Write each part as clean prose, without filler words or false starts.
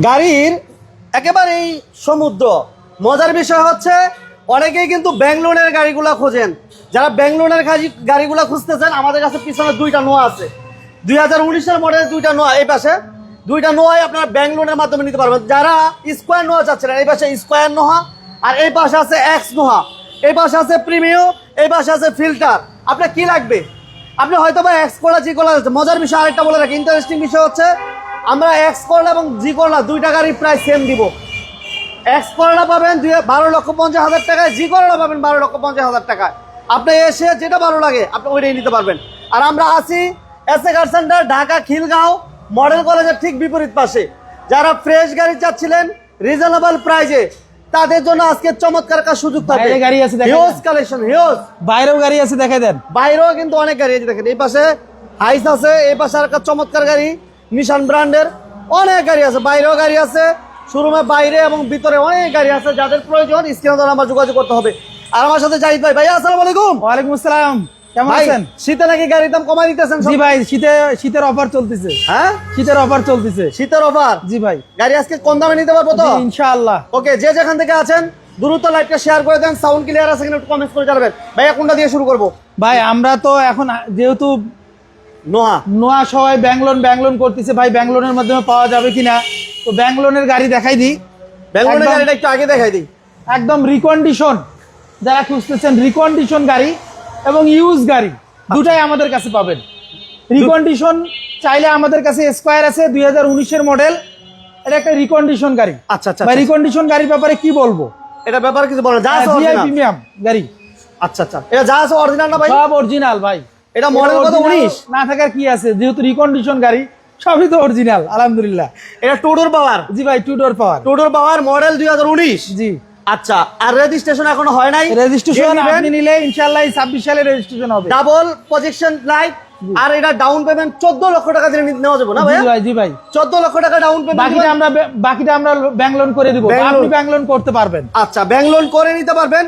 গাড়ির একেবারেই সমুদ্র। মজার বিষয় হচ্ছে অনেকেই কিন্তু ব্যাংক লোনের গাড়িগুলো খোঁজেন। যারা ব্যাংক লোনের গাড়িগুলো খুঁজতেছেন, আমাদের কাছে পিছনে দুইটা নোয়া আছে। 2019-এর মডেলের দুইটা নোয়া, এই পাশে দুইটা নোয়াই আপনারা ব্যাংক লোনের মাধ্যমে নিতে পারবেন। যারা স্কোয়ার নোয়া চাচ্ছেন, এই পাশে স্কোয়ার নোহা, আর এই পাশে আছে এক্স নোহা, এই পাশে আছে প্রিমিও, এই পাশে আছে ফিল্টার। আপনার কি লাগবে? আপনি হয়তো বা এক্স করলা জি করলা যাচ্ছে। মজার বিষয় আরেকটা বলে রাখি, ইন্টারেস্টিং বিষয় হচ্ছে আমরা এক্স করলা এবং জি করলা দুইটা গাড়ি প্রায় সেম দিব। এক্স করলা পাবেন 12,50,000 টাকায়, জি করলা পাবেন 12,50,000 টাকায়। আপনি এসে যেটা ভালো লাগে আপনি ওইটাই নিতে পারবেন। আর আমরা আছি এসএ কার সেন্টার, ঢাকা খিলগাঁও মডেল কলেজের ঠিক বিপরীত পাশে। যারা ফ্রেশ গাড়ি চাচ্ছিলেন রিজনেবল প্রাইজে, তাদের জন্য আজকে চমৎকার একটা সুযোগ থাকবে। গাড়ি আছে, হিউজ কালেকশন, হিউজ। বাইরেও গাড়ি আছে, দেখাই দেন। বাইরেও কিন্তু অনেক গাড়ি আছে, দেখেন এই পাশে হাইস আছে, এই পাশে আর একটা চমৎকার গাড়ি নিশান ব্র্যান্ডের, অনেক গাড়ি আছে। বাইরেও গাড়ি আছে, শোরুমে বাইরে এবং ভিতরে অনেক গাড়ি আছে। যাদের প্রয়োজন স্ক্রিনে দ্বারা আমার যোগাযোগ করতে হবে। আর আমার সাথে জাহিদ ভাই। ভাই আসসালামু আলাইকুম। ওয়ালাইকুম আসসালাম, কেমন ভাই আছেন? শীতে নাকি গাড়ির দাম কমাই দিতেছেন? জি ভাই, শীতের অফার চলতেছে। হ্যাঁ, শীতের অফার চলতেছে। শীতের অফার। জি ভাই, গাড়ি আজকে কম দামে নিতে পারবো তো? ইনশাআল্লাহ। ওকে, যে যেখান থেকে আছেন দ্রুত লাইভটা শেয়ার করে দেন। সাউন্ড ক্লিয়ার আছে কিনা একটু কমেন্টস করে জানাবেন। ভাইয়া কোনটা দিয়ে শুরু করবো? ভাই আমরা তো এখন যেহেতু নোয়া সবাই ব্যাংলোন করতেছে, ভাই ব্যাংলোনের মাধ্যমে পাওয়া যাবে কিনা, তো ব্যাংলোনের গাড়ি দেখাই দিই। ব্যাঙ্গলোরের গাড়িটা একটু আগে দেখাই দিই। একদম রিকন্ডিশন, যারা খুঁজতেছেন রিকন্ডিশন গাড়ি এবং ইউজ গাড়ি দুটাই আমাদের কাছে পাবেন। রিকন্ডিশন চাইলে আমাদের কাছে স্কয়ার আছে 2019-এর মডেল, এটা একটা রিকন্ডিশন গাড়ি। আচ্ছা আচ্ছা, ভাই রিকন্ডিশন গাড়ির ব্যাপারে কি বলবো? এটা ব্যাপারে কিছু বলেন। যা আছে জিআই প্রিমিয়াম গাড়ি। আচ্ছা আচ্ছা, এটা যা আছে অরিজিনাল না ভাই? সব অরিজিনাল ভাই। এটা মডেল কত? 19 না থাকার কি আছে, যেহেতু রিকন্ডিশন গাড়ি সবই তো অরিজিনাল আলহামদুলিল্লাহ। এটা টু ডোর পাওয়ার। জি ভাই, টু ডোর পাওয়ার মডেল 2019। জি। আচ্ছা, আর রেজিস্ট্রেশন এখনো হয় নাই? রেজিস্ট্রেশন আপনি নিলে ইনশাআল্লাহ 26 সালে রেজিস্ট্রেশন হবে। Double projection light. আর এটা ডাউন পেমেন্ট 14 লক্ষ টাকা দিয়ে নেওয়া যাবে না ভাই? জি ভাই, জি ভাই, 14 লক্ষ টাকা ডাউন পেমেন্ট। বাকিটা আমরা ব্যাংক লোন করে দিব। আপনি ব্যাংক লোন করতে পারবেন। আচ্ছা, ব্যাংক লোন করে নিতে পারবেন।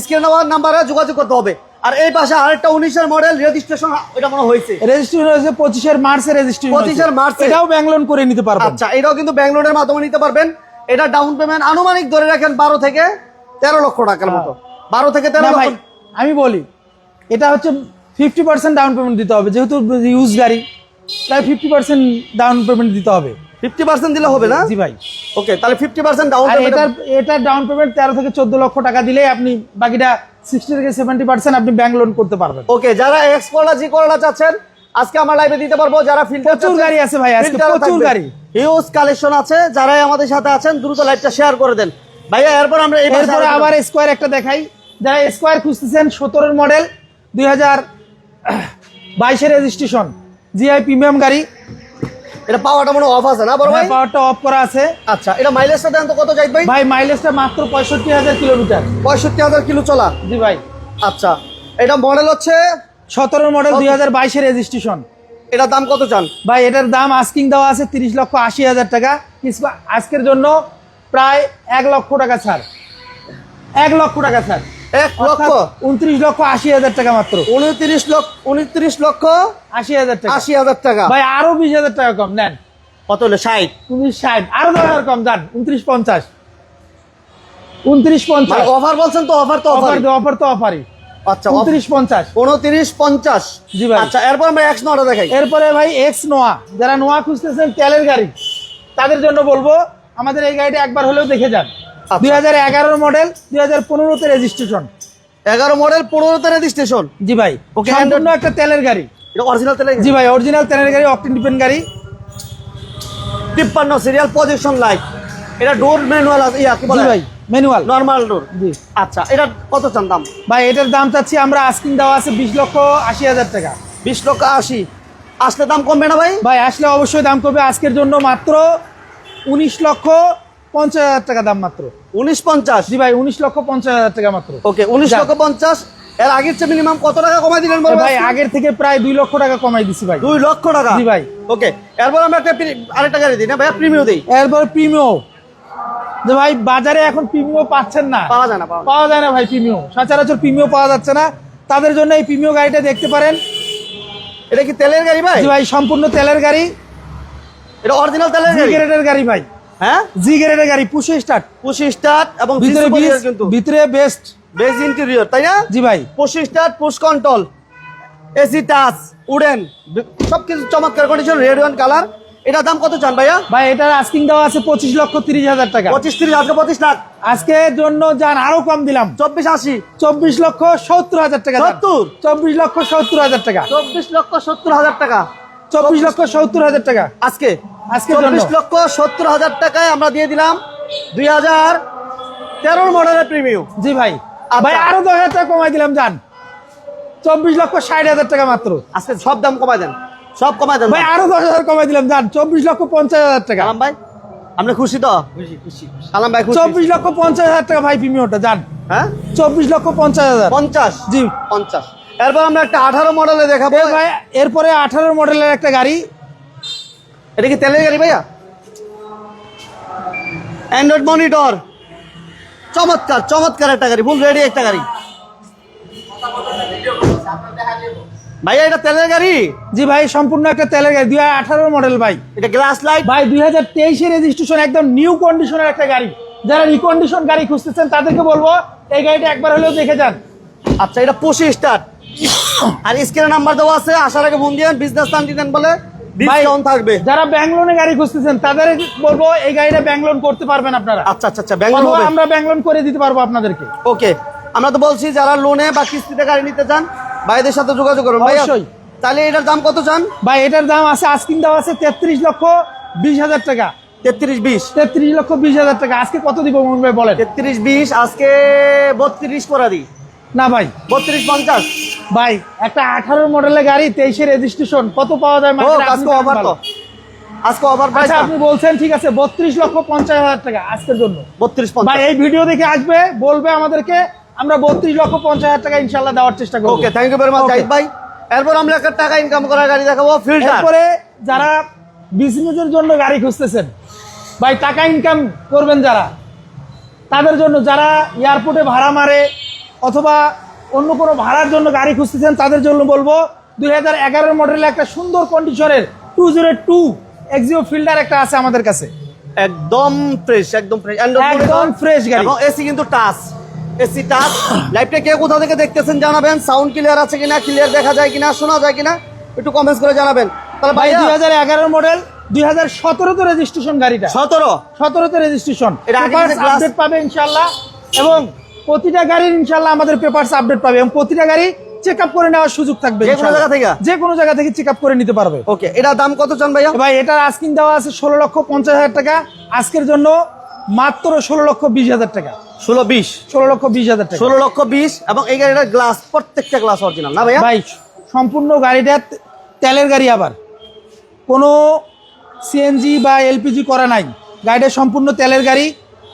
স্ক্রিনে দেওয়া নাম্বারে যোগাযোগ করতে হবে। আর এই পাশে আরেকটা 19-এর মডেল রেজিস্ট্রেশন, এটা মনে হয়েছে রেজিস্ট্রেশন হয়েছে 25 মার্চে রেজিস্ট্রেশন। 25 মার্চে এটাও ব্যাংক লোন করে নিতে পারবেন। আচ্ছা, এটাও কিন্তু ব্যাংক লোনের মাধ্যমে নিতে পারবেন। এটা ডাউন পেমেন্ট আনুমানিক ধরে রাখেন 12 থেকে 13 লক্ষ টাকার মতো। 12 থেকে 13 লক্ষ। আমি বলি এটা হচ্ছে 50% ডাউন পেমেন্ট দিতে হবে, যেহেতু ইউজ গাড়ি প্রায় 50% ডাউন পেমেন্ট দিতে হবে। 50% দিলে হবে না? জি ভাই। ওকে, তাহলে 50% ডাউন পেমেন্ট। এটার ডাউন পেমেন্ট 13 থেকে 14 লক্ষ টাকা দিলে আপনি বাকিটা 60 থেকে 70% আপনি ব্যাংক লোন করতে পারবেন। ওকে, যারা এক্স করলা জি করলা চাচ্ছেন আজকে আমার লাইভে দিতে পারবো। যারা ফিল্টার, প্রচুর গাড়ি আছে ভাই, আজকে প্রচুর গাড়ি, হিউজ কালেকশন আছে। যারাই আমাদের সাথে আছেন দ্রুত লাইভটা শেয়ার করে দেন ভাইয়া। এরপর আমরা এরপরে আবার স্কয়ার একটা দেখাই। যারা স্কয়ার খুঁজতেছেন 17-এর মডেল 2022-এর রেজিস্ট্রেশন জিআই প্রিমিয়াম গাড়ি। এটা পাওয়ারটা মনে অফ আছে না বড় ভাই? পাওয়ারটা অফ করা আছে। আচ্ছা, এটা মাইলেজটা দেন তো কত যাই ভাই? ভাই মাইলেজটা মাত্র 65,000 কিলোমিটার। 65,000 কিলো চলা। জি ভাই। আচ্ছা, এটা মডেল হচ্ছে 17-এর মডেল 2022-এর রেজিস্ট্রেশন। এটার দাম কত চান ভাই? এটার দাম আস্কিং দেওয়া আছে 30,80,000 টাকা। আজকের জন্য প্রায় 1 লক্ষ টাকা ছাড়। 1 লক্ষ টাকা ছাড়। 1 লক্ষ 29,80,000 টাকা মাত্র। 29,80,000 টাকা। 80,000 টাকা ভাই আরো 20,000 টাকা কম নেন। কত হলো? 60। 19,60 আরো 10,000 কম যান। 29,50। 29,50 অফার বলছেন তো? অফার তো অফারই। আচ্ছা, 29,50। 29,50। জি ভাই। আচ্ছা, এরপর আমরা এক্স নোয়াটা দেখাই। এরপরে ভাই এক্স নোয়া, যারা নোয়া খুঁজতেছেন তেলের গাড়ি, তাদের জন্য বলবো আমাদের এই গাড়িটা একবার হলেও দেখে যান। 2011-এর মডেল 2015-তে রেজিস্ট্রেশন। 11 মডেল 15-তে রেজিস্ট্রেশন। জি ভাই। ওকে, সম্পূর্ণ একটা তেলের গাড়ি। এটা অরিজিনাল তেলের? জি ভাই, অরিজিনাল তেলের গাড়ি, অকটেন ডিপেন্ড গাড়ি। 53 সিরিয়াল, পজিশন লাইট। এটা ডোর ম্যানুয়াল আছে, কি বলে? জি ভাই, ম্যানুয়াল, নরমাল ডোর। জি। আচ্ছা, এটা কত চান দাম? ভাই এটার দাম চাচ্ছি আমরা, আস্কিং দেওয়া আছে 20,80,000 টাকা। 20,80,000। আসলে দাম কমবে না ভাই? ভাই আসলে অবশ্যই দাম কমবে। আজকের জন্য মাত্র 19,50,000 টাকা দাম মাত্র। 19,50? জি ভাই, 19,50,000 টাকা মাত্র। ওকে, 19,50,000। এর আগের চেয়ে মিনিমাম কত টাকা কমাই দিলেন ভাই? আগের থেকে প্রায় 2 লক্ষ টাকা কমাই দিছি ভাই। 2 লক্ষ টাকা? জি ভাই। ওকে, এরপর আমরা আরেকটা গাড়ি দিই না ভাই, প্রিমিয়াম দিই। এরপর প্রিমিও, যে ভাই বাজারে এখন প্রিমিও পাচ্ছেন না, পাওয়া যায় না ভাই। প্রিমিও সচরাচর প্রিমিও পাওয়া যাচ্ছে না, তাদের জন্য এই প্রিমিও গাড়িটা দেখতে পারেন। এটা কি তেলের গাড়ি ভাই? জি ভাই, সম্পূর্ণ তেলের গাড়ি। এটা অরিজিনাল তেলের গাড়ি? গ্রেডের গাড়ি ভাই। হ্যাঁ জি গ্রেডের গাড়ি পুশ স্টার্ট, পুশ স্টার্ট এবং ভিতরে কিন্তু ভিতরে বেস্ট বেজ ইন্টেরিয়র, তাই না? জি ভাই। Push start, push control, AC touch, wooden, সবকিছু চমৎকার কন্ডিশন, রেড ওয়ান কালার। এটা দাম কত চান ভাইয়া? ভাই এটার আস্কিং দেওয়া আছে 25,30,000 টাকা। 25-30 আজকে 25 লাখ, আজকের জন্য যান আরো কম দিলাম, 24-80, 24,70,000 টাকা। 70, 24,70,000 টাকা, 24,70,000 টাকা, 24,70,000 টাকা আজকে আজকের জন্য। 24,70,000 টাকায় আমরা দিয়ে দিলাম 2013 মডেলের প্রিমিয়াম। জি ভাই। ভাই আরো 10,000 টাকা কমাই দিলাম, যান 24,60,000 টাকা মাত্র। আজকে সব দাম কমাই দেন, সব কমাই দেন ভাই আরো 10,000 কমাই দিলাম, যান 24,50,000 টাকা। সালাম ভাই, আপনি খুশি তো? সালাম ভাই খুশি? 24,50,000 টাকা ভাই প্রিমিয়ামটা, যান হ্যাঁ 24,50,000। 50, জি 50। এরপর আমরা একটা 18 মডেলে দেখাবো ভাই। এরপরে 18 মডেলের একটা গাড়ি। এটা কি তেলের গাড়ি ভাইয়া? অ্যান্ড্রয়েড মনিটর, চমৎকার চমৎকার একটা গাড়ি, ফুল রেডি একটা গাড়ি ভাইয়া। এটা তেলের গাড়ি? জি ভাই, সম্পূর্ণ একটা তেলের গাড়ি, 2018 মডেল ভাই। এটা গ্লাস লাইট ভাই 2023 রেজিস্ট্রেশন, একদম নিউ কন্ডিশনের একটা গাড়ি। যারা রিকন্ডিশন গাড়ি খুঁজতেছেন তাদেরকে বলবো এই গাড়িটা একবার হলেও দেখে যান। আচ্ছা, এটা পুশ স্টার্ট আর স্ক্রিনে নাম্বার দেওয়া আছে, আসার আগে ফোন দিয়েন, বিজনেস টান দিতেন বলে ডিসকাউন্ট থাকবে। যারা ব্যাংক লোনে গাড়ি খুঁজতেছেন তাদের বলবো এই গাড়িটা ব্যাংক লোন করতে পারবেন আপনারা। আচ্ছা আচ্ছা আচ্ছা, ব্যাংক লোন আমরা ব্যাংক লোন করে দিতে পারবো আপনাদেরকে। ওকে, আমরা তো বলছি যারা লোনে বা কিস্তিতে গাড়ি নিতে চান ভাইদের সাথে যোগাযোগ করুন ভাই। অবশ্যই। তাহলে এটার দাম কত চান ভাই? এটার দাম আছে আস্কিং দেওয়া আছে 33,20,000 টাকা। 33-20, 33,20,000 টাকা। আজকে কত দিব মোহন ভাই বলেন? 33-20, আজকে 32 করে দিই। না ভাই, 32-50 ভাই একটা 18 মডেলের গাড়ি 23 রেজিস্ট্রেশন, কত পাওয়া যায় মার্কেটে? আজকে অফার তো, আজকে অফার প্রাইস। আচ্ছা আপনি বলছেন ঠিক আছে, 32,50,000 টাকা আজকের জন্য। 32-50 ভাই এই ভিডিও দেখে আসবে, বলবে আমাদেরকে, আমরা 32,50,000 টাকা ইনশাআল্লাহ দেওয়ার চেষ্টা করব। Okay, thank you very much Okay. Zahid ভাই। এরপর আমরা একটা টাকা ইনকাম করার গাড়ি দেখাবো, ফিল্টার। এরপরে যারা বিজনেসের জন্য গাড়ি খুঁজতেছেন, ভাই টাকা ইনকাম করবেন যারা, তাদের জন্য, যারা এয়ারপোর্টে ভাড়া মারে অথবা অন্য কোনো ভাড়ার জন্য গাড়ি খুঁজতেছেন তাদের জন্য বলবো 2011 মডেলের একটা সুন্দর কন্ডিশনের 202 এক্সিও ফিল্টার একটা আছে আমাদের কাছে, একদম ফ্রেশ, একদম ফ্রেশ, একদম ফ্রেশ গাড়ি। এবং এসি কিন্তু টাচ, এসি টাচ। লাইভটা কে কোথা থেকে দেখতেছেন জানাবেন, সাউন্ড ক্লিয়ার আছে কিনা, ক্লিয়ার দেখা যায় কিনা, শোনা যায় কিনা, একটু কমেন্টস করে জানাবেন। তাহলে ভাই ভাই 2011 মডেল, 2017 তে রেজিস্ট্রেশন গাড়িটা, 17 তে রেজিস্ট্রেশন। এটা আগে পেপারস থেকে glass- আপডেট পাবে ইনশাআল্লাহ, এবং প্রতিটা গাড়ির ইনশাআল্লাহ আমাদের পেপারস আপডেট পাবে, এবং প্রতিটা গাড়ি চেক আপ করে নেওয়ার সুযোগ থাকবে যে কোনো জায়গা থেকে? যে কোনো জায়গা থেকে চেক আপ করে নিতে পারবে। ওকে, এটা দাম কত চান ভাইয়া? ভাই এটার আস্কিং দেওয়া আছে 16,50,000 টাকা, আজকের জন্য মাত্র 16,20,000 টাকা। 16-20, 16,20,000 টাকা। 16,20,000। এবং এই গাড়িটার গ্লাস, প্রত্যেকটা গ্লাস অরিজিনাল না ভাইয়া? ভাই সম্পূর্ণ গাড়িটা তেলের গাড়ি, আবার কোনো সিএনজি বা এলপিজি করা নাই, গাড়িটা সম্পূর্ণ তেলের গাড়ি।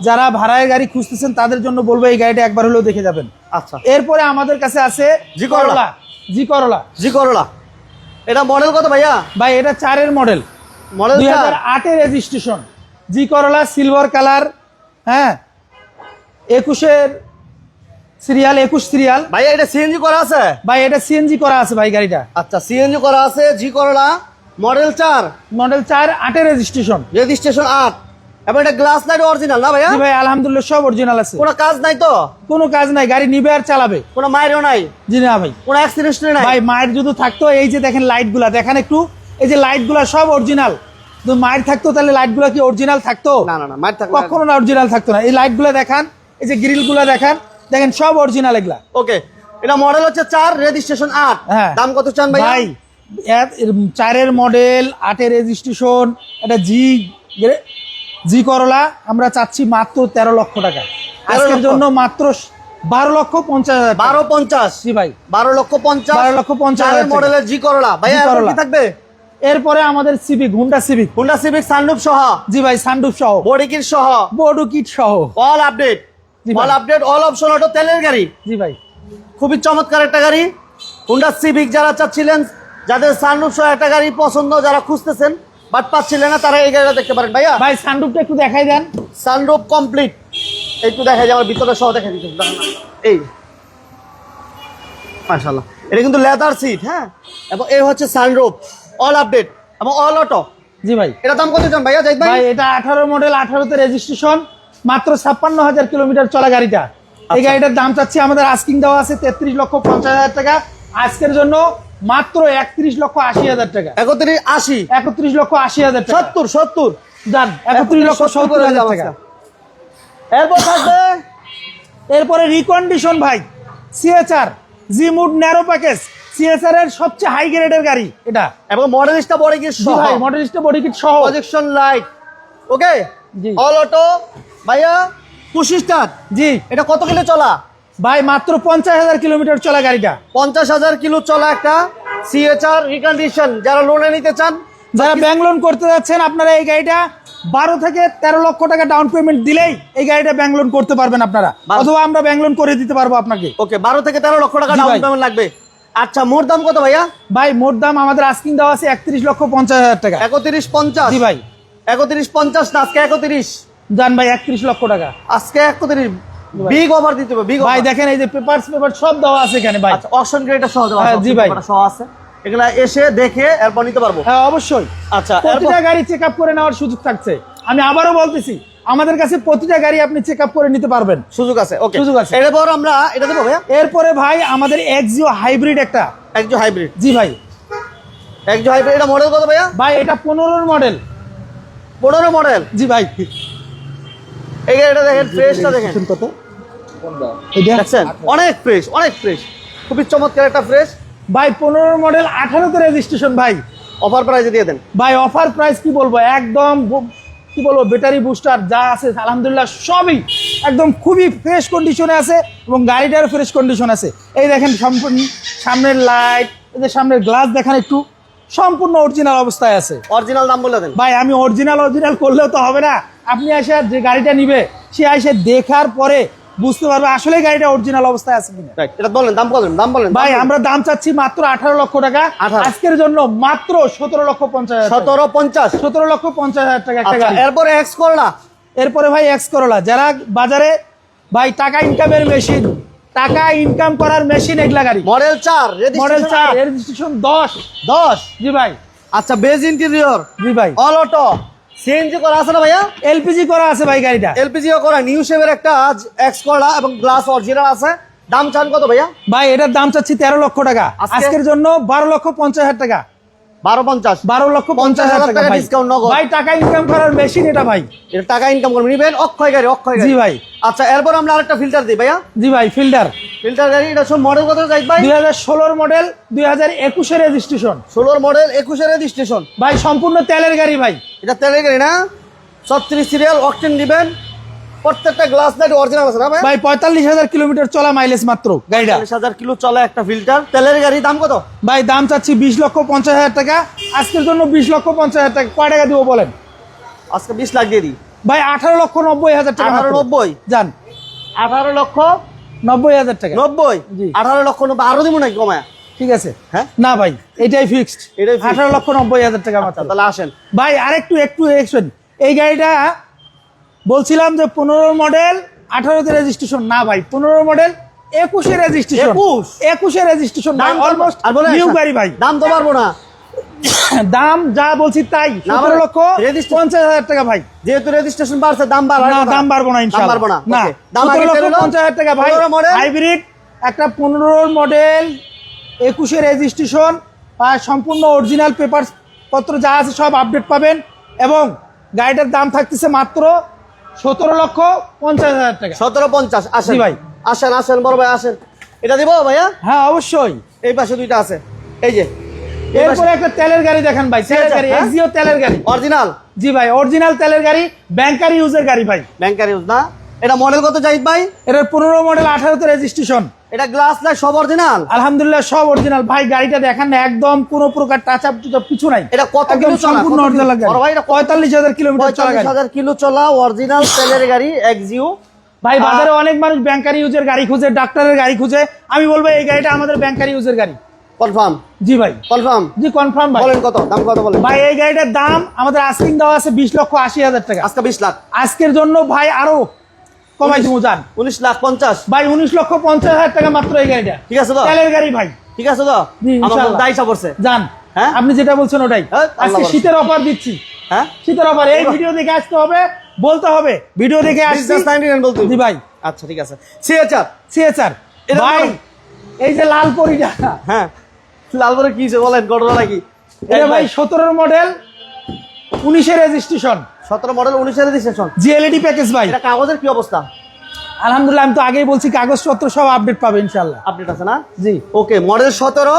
যারা ভাড়ায় গাড়ি খুঁজতেছেন তাদের জন্য বলবো এই গাড়িটা একবার হলেও দেখে যাবেন। আচ্ছা, এরপরে আমাদের কাছে আছে জি করলা। জি করলা। জি করলা, এটা মডেল কত ভাইয়া? ভাই এটা 4 মডেল, মডেল 2008 রেজিস্ট্রেশন, জি করলা, সিলভার কালার, হ্যাঁ 21 সিরিয়াল, 21 সিরিয়াল। ভাইয়া এটা সিএনজি করা আছে? ভাই এটা সিএনজি করা আছে ভাই গাড়িটা। আচ্ছা, সিএনজি করা আছে, জি করলা, মডেল 4, মডেল 8 রেজিস্ট্রেশন, রেজিস্ট্রেশন 8। এবং এটা গ্লাস লাইট অরিজিনাল না ভাইয়া? জি ভাই আলহামদুলিল্লাহ সব অরিজিনাল আছে, কোনো কাজ নাই তো? কোনো কাজ নাই, গাড়ি নিবে আর চালাবে, কোনো মায়েরও নাই? জি না ভাই। কোনো অ্যাক্সিডেন্ট নাই? ভাই মায়ের যদি থাকতো, এই যে দেখেন লাইটগুলা দেখেন একটু, এই যে লাইটগুলা সব অরিজিনাল। যদি মায়ের থাকতো তাহলে লাইটগুলা কি অরিজিনাল থাকতো? না না না, মায়ের থাকবে কখনো না, অরিজিনাল থাকতো না। এই লাইটগুলা দেখান, এই যে গ্রিলগুলা দেখান, দেখেন সব অরিজিনাল এগুলা। ওকে, এটা মডেল হচ্ছে 4, রেজিস্ট্রেশন 8। হ্যাঁ। দাম কত চান ভাই? ভাই 4 মডেল, 8 রেজিস্ট্রেশন, এটা জি করলা আমরা চাচ্ছি মাত্র 13 লক্ষ টাকা। আজকের জন্য মাত্র 12,50,000 টাকা। 12,50? জি ভাই 12,50,000, 12,50,000 মডেলের জি করলা ভাইয়া। জি এরপর করলা। কি থাকবে? এরপরে আমাদের civic, Honda civic, Honda civic sunroof সহ, জি ভাই সানরুফ সহ, বডি কিট সহ, বডু কিট সহ, অল আপডেট, জি ভাই। All update, all option auto, তেলের গাড়ি। জি ভাই খুবই চমৎকার একটা গাড়ি হোন্ডা সিভিক। যারা চাচ্ছিলেন, যাদের সানরুফ সহ একটা গাড়ি পছন্দ, যারা খুঁজতেছেন বাট পাচ্ছিলেন না, তারা এই গাড়িটা দেখতে পারেন ভাইয়া। ভাই সানরুফটা একটু দেখাই দেন। সানরুফ কমপ্লিট, একটু দেখাই যে আমার ভিতরে সহ দেখাই দিতে এই মাশাআল্লাহ। এটা কিন্তু লেদার সিট, হ্যাঁ, এবং এই হচ্ছে সানরুফ, অল আপডেট এবং অল অটো, জি ভাই। এটা দাম কত চান ভাইয়া জাহিদ ভাই? ভাই এটা 18 মডেল, 18তে রেজিস্ট্রেশন, মাত্র 56,000 কিলোমিটার চলা গাড়িটা। এই গাড়িটার দাম চাচ্ছি আমাদের আস্কিং দেওয়া আছে 33,50,000 টাকা। আজকের জন্য মাত্র 31,80,000 টাকা। 31,80,000 টাকা। 70 জান 31,70,000 টাকা। এরপর থাকবে, এরপরে রিকন্ডিশন ভাই, সিএচআর জি মুড ন্যারো প্যাকেজ, সিএচআর এর সবচেয়ে হাই গ্রেডের গাড়ি এটা, এবং মডেলিস্টটা বডি কিট জি সহ, ভাই, মডেলিস্ট বডি কিট সহ, প্রজেকশন লাইট, ওকে, জি অল অটো ভাইয়া, পুশ স্টার্ট। জি এটা কত কিলো চলা? ভাই মাত্র 50,000 কিলোমিটার চলা গাড়িটা। 50,000 কিলো চলা একটা সিএচআর রিকন্ডিশন। যারা লোনে নিতে চান, যারা ব্যাংক লোন করতে যাচ্ছেন, আপনারা এই গাড়িটা 12 থেকে 13 লক্ষ টাকা ডাউন পেমেন্ট দিলেই এই গাড়িটা ব্যাংক লোন করতে পারবেন আপনারা, অথবা আমরা ব্যাংক লোন করে দিতে পারবো আপনাকে। ওকে, 12 থেকে 13 লক্ষ টাকা জি ডাউন ভাই। পেমেন্ট লাগবে। আচ্ছা, মোট দাম কত ভাইয়া? ভাই মোট দাম আমাদের আস্কিং দেওয়া আছে 31,50,000 টাকা। 31,50,000। জি ভাই। 31,50,000 না, আজকে 31। জান ভাই 31 লক্ষ টাকা আজকে 31। বিগ অফার দিতে হবে, বিগ ভাই। অফার। দেখেন এই যে পেপার সব দেওয়া আছে এখানে ভাই। আচ্ছা, অপশন গ্রেডটা সহ দেওয়া হ্যাঁ, আছে, জি ভাই। অপশন সহ আছে, এগুলা এসে দেখে এরপর নিতে পারবো। হ্যাঁ অবশ্যই। আচ্ছা, প্রতিটা গাড়ি চেক আপ করে নেওয়ার সুযোগ থাকছে। আমি আবারও বলতেছি, আমাদের কাছে প্রতিটা গাড়ি আপনি চেক আপ করে নিতে পারবেন, সুযোগ আছে। ওকে, সুযোগ আছে। এরপর আমরা এটা দেবো ভাইয়া। এরপরে ভাই আমাদের এক্সিও হাইব্রিড একটা, একজো হাইব্রিড। জি ভাই। একজো হাইব্রিড, এটা মডেল কত ভাইয়া? ভাই এটা 15 মডেল। 15 মডেল। জি ভাই। এই গাড়িটা দেখেন, ফ্রেশটা দেখেন, কত এটা দেখছেন? অনেক ফ্রেশ, অনেক ফ্রেশ, খুবই চমৎকার একটা ফ্রেশ। ভাই 15 মডেল, 18তে রেজিস্ট্রেশন ভাই। অফার প্রাইসে দিয়ে দেন ভাই অফার প্রাইস কি বলবো, একদম কি বলবো, ব্যাটারি বুস্টার যা আছে আলহামদুলিল্লাহ সবই একদম খুবই ফ্রেশ কন্ডিশনে আছে, এবং গাড়িটারও ফ্রেশ কন্ডিশন আছে। এই দেখেন সম্পূর্ণ সামনের লাইট, এই যে সামনের গ্লাস দেখেন, একটু সম্পূর্ণ অরিজিনাল অবস্থায় আছে। অরিজিনাল দাম বলে দেন ভাই আমি অরিজিনাল করলেও তো হবে না, আপনি এসে যে গাড়িটা নিবে সে এসে দেখার পরে বুঝতে পারবে আসলে গাড়িটা অরিজিনাল অবস্থায় আছে কিনা। রাইট, এটা বলেন, দাম কত? দাম বলেন ভাই আমরা দাম চাচ্ছি মাত্র 18 লক্ষ টাকা। 18 আজকের জন্য মাত্র 17,50,000। 17,50,000। 17,50,000 টাকা একটা আচ্ছা, গাড়ি। এরপরে এক্স করলা। এরপরে ভাই এক্স করোলা, যারা বাজারে ভাই টাকা ইনকামের মেশিন, টাকা ইনকাম করার মেশিন, এগুলা গাড়ি মডেল 4, মডেল 4, রেজিস্ট্রেশন 10। জি ভাই। আচ্ছা, বেজ ইন্টেরিয়র, জি ভাই। অল অটো, সিএনজি করা আছে না ভাইয়া? এলপিজি করা আছে ভাই গাড়িটা। এলপিজিও করা, নিউ শেপের একটা এক্স করলা, এবং গ্লাস অরিজিনাল আছে। দাম চান কত ভাইয়া? ভাই এটার দাম চাচ্ছি 13 লক্ষ টাকা। আজকের জন্য 12,50,000 টাকা। 12,50,000। 12,50,000 টাকা ভাই। ডিসকাউন্ট নগদ। ভাই টাকা ইনকাম করার মেশিন এটা ভাই। এটা টাকা ইনকাম করবেন, নিবেন অক্ষয় গাড়ি, অক্ষয় গাড়ি। জি ভাই। আচ্ছা, এরপর আমরা আরেকটা ফিল্টার দিই ভাইয়া। জি ভাই, ফিল্ডার ফিল্টার গাড়ি, এটা সব মডেল কত জাহিদ ভাই? 2016 মডেল, 2021 রেজিস্ট্রেশন। 16 model, 21 registration. ভাই সম্পূর্ণ তেলের গাড়ি ভাই। এটা তেলের গাড়ি না? 36 সিরিয়াল, অকটেন দিবেন, প্রত্যেকটা গ্লাস লাইট অরিজিনাল আছে না ভাই? ভাই 45,000 কিলোমিটার চলা মাইলেজ মাত্র গাড়িটা। 40,000 কিলো চলে একটা ফিল্টার তেলের গাড়ি। দাম কত? ভাই দাম চাচ্ছি 20,50,000 টাকা। আজকের জন্য 20,50,000 টাকা। কয় টাকা দিব বলেন? আজকে 20 লাখ দিয়ে দিই ভাই 18,90,000 টাকা। 18,90,000 জান 18 লক্ষ 90,000 টাকা। 90। জি। 18 লক্ষ 90, আরো দিব নাকি কমায়? ঠিক আছে। হ্যাঁ, না ভাই এটাই ফিক্সড, এটাই fixed। 18,90,000 টাকা মাত্র। আচ্ছা, তাহলে আসেন ভাই আরেকটু একটু এই গাড়িটা বলছিলাম যে 15 মডেল, 18তে রেজিস্ট্রেশন না ভাই, 15 মডেল, 21 রেজিস্ট্রেশন। 21 রেজিস্ট্রেশন ভাই, অলমোস্ট নিউ গাড়ি ভাই। দাম তো পারবো না, দাম যা বলছি তাই, না, 17,50,000 টাকা ভাই। যেহেতু রেজিস্ট্রেশন বাড়ছে দাম বাড়বে না, দাম বাড়বো না ইনশাআল্লাহ। পারবো না। না, Okay, দাম আগে ছিল 17,50,000 টাকা ভাই। 15 মডেল, হাইব্রিড একটা 15 মডেল, 21 রেজিস্ট্রেশন, আর সম্পূর্ণ অরিজিনাল পেপার পত্র যা আছে সব আপডেট পাবেন, এবং গাড়িটার দাম থাকতেছে মাত্র 17,50,000 টাকা। 17,50,000। আসেন জি ভাই। আসেন, আসেন বড় ভাই, আসেন। এটা দিব ভাইয়া? হ্যাঁ অবশ্যই। এই পাশে দুইটা আছে, এই যে এরপরে একটা তেলের গাড়ি দেখেন ভাই, তেলের গাড়ি, হ্যাঁ? এক্সিও তেলের গাড়ি। অরিজিনাল। জি ভাই, অরিজিনাল তেলের গাড়ি, ব্যাংকার ইউজের গাড়ি ভাই। ব্যাংকার ইউজ না? এটা মডেল কত জাহিদ ভাই? এটার 15 মডেল, 18তে রেজিস্ট্রেশন। এটা গ্লাস লাইট সব অরিজিনাল? আলহামদুলিল্লাহ সব অরিজিনাল ভাই। গাড়িটা দেখেন না, একদম কোনো প্রকার টাচ আপ কিছু নাই। এটা কত একদম কিলো চলা? সম্পূর্ণ কত অরিজিনাল কিলো? বড় ভাই, গাড়ি। এটা 45,000 কিলোমিটার চলা গাড়ি 45,000 কিলো চলা অরিজিনাল তেলের গাড়ি, এক্সিও। ভাই। বাজারে অনেক মানুষ ব্যাংকার ইউজের গাড়ি খুঁজে, ডাক্তারের গাড়ি খুঁজে, আমি বলবো এই গাড়িটা আমাদের ব্যাংকার ইউজের গাড়ি। কনফার্ম? জি ভাই, কনফার্ম। জি কনফার্ম ভাই। বলেন কত দাম, কত বলেন ভাই এই গাড়িটার দাম আমাদের আস্কিং দেওয়া আছে 20,80,000 টাকা। আজকে 20 লাখ। আজকের জন্য ভাই আরো কমাই দিব, যান 19,50,000। ভাই 19,50,000 টাকা মাত্র এই গাড়িটা। ঠিক আছে তো? তেলের গাড়ি ভাই। ঠিক আছে তো? জি, আমার ইনশাআল্লাহ। দায়িত্ব পড়ছে। যান, হ্যাঁ? আপনি যেটা বলছেন ওটাই। হ্যাঁ, আল্লাহ আজকে ভরসা। শীতের অফার দিচ্ছি, হ্যাঁ শীতের অফার। এই ভিডিও দেখে আসতে হবে, বলতে হবে ভিডিও দেখে আসছি। Business 99 বলতে হবে। জি ভাই। আচ্ছা ঠিক আছে। সিএচআর সিএচআর এটা ভাই, বলেন। এই যে লাল পরিটা, হ্যাঁ লালবারে কি হয়েছে বলেন, ঘটনা নাকি? এটা ভাই 17 model 19 registration, 17 model 19 registration. GLED package ভাই। এটা কাগজের কি অবস্থা? আলহামদুলিল্লাহ, আমি তো আগেই বলছি কাগজপত্র সব আপডেট পাবে ইনশাআল্লাহ। আপডেট আছে না? জি। ওকে, মডেল 17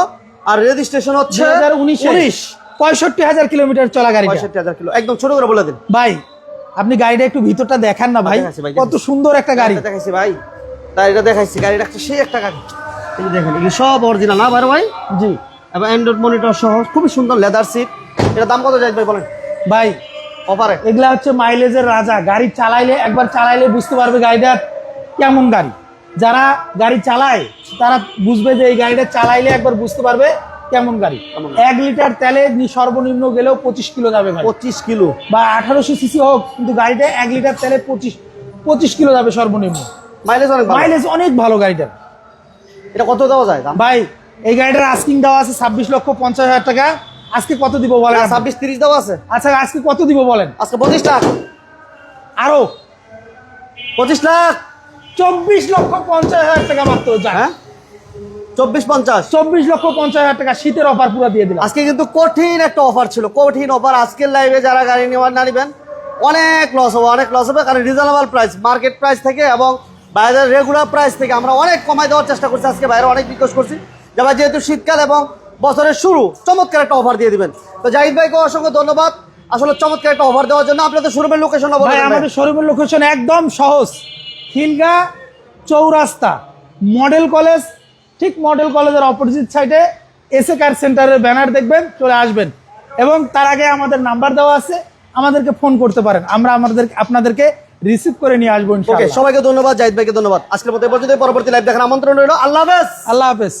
আর রেজিস্ট্রেশন হচ্ছে 2019 65,000 কিলোমিটার চলা গাড়ি। 65,000 কিলো। একদম ছোট করে বলে দিন ভাই আপনি গাড়িটা একটু ভিতরটা দেখান না ভাই, দেখাচ্ছি ভাই, কত সুন্দর একটা গাড়ি। এটা দেখাইছি ভাই, তাই এটা দেখাইছি। গাড়িটা একটা সেই একটা গাড়ি, এই যে দেখেন এগুলো সব অরিজিনাল না ভাই? জি। এবং অ্যান্ড্রয়েড মনিটর সহ খুবই সুন্দর লেদার সিট। এটা দাম কত যায় ভাই বলেন ভাই অফারে? এগুলা হচ্ছে মাইলেজের রাজা। গাড়ি চালাইলে, একবার চালাইলে বুঝতে পারবে গাড়িটা কেমন গাড়ি। যারা গাড়ি চালায় তারা বুঝবে যে এই গাড়িটা চালাইলে একবার বুঝতে পারবে কেমন গাড়ি। 1 লিটার তেলে সর্বনিম্ন গেলেও 25 কিলো যাবে ভাই, 25 কিলো বা 1800 সিসি হোক, কিন্তু গাড়িটা 1 লিটার তেলে 25 কিলো যাবে সর্বনিম্ন। মাইলেজ অনেক ভালো। মাইলেজ অনেক ভালো গাড়িটার। এটা কত দেওয়া যায় দাম? ভাই এই গাড়িটার আস্কিং দেওয়া আছে 26,50,000 টাকা। আজকে কত দিব বলেন? 26-30 দেওয়া আছে। আচ্ছা আজকে কত দিব বলেন? আজকে 25 লাখ। আরো 25 লাখ। 24,50,000 টাকা মাত্র। হ্যাঁ 24-50। 24,50,000 টাকা শীতের অফার পুরো দিয়ে দিলাম। আজকে কিন্তু কঠিন একটা অফার ছিল, কঠিন অফার। আজকের লাইভে যারা গাড়ি নেওয়ার না নেবেন অনেক লস হবে, অনেক লস হবে। কারণ রিজনেবল প্রাইস, মার্কেট প্রাইস থেকে এবং বাইরের রেগুলার প্রাইস থেকে আমরা অনেক কমাই দেওয়ার চেষ্টা করছি। আজকে বাইরে অনেক রিকোয়েস্ট করছি যে ভাই যেহেতু শীতকাল এবং বছরের শুরু, চমৎকার একটা অফার দিয়ে দিবেন। তো জাহিদ ভাইকে অসংখ্য ধন্যবাদ আসলে চমৎকার একটা অফার দেওয়ার জন্য। আপনাদের শোরুমের লোকেশন ভাই আমাদের শোরুমের লোকেশন একদম সহজ, খিলগা চৌরাস্তা মডেল কলেজ, ঠিক মডেল কলেজের অপোজিট সাইডে এসএ কার সেন্টারের ব্যানার দেখবেন, চলে আসবেন। এবং তার আগে আমাদের নাম্বার দেওয়া আছে, আমাদেরকে ফোন করতে পারেন, আমরা আপনাদেরকে রিসিভ করে নিয়ে আসবো ওকে, ইনশাআল্লাহ। সবাইকে ধন্যবাদ, জাহিদ ভাইকে ধন্যবাদ। আজকের মতো এই পর্যন্ত, পরবর্তী লাইভ দেখার আমন্ত্রণ রইল। আল্লাহ হাফেজ। আল্লাহ হাফেজ।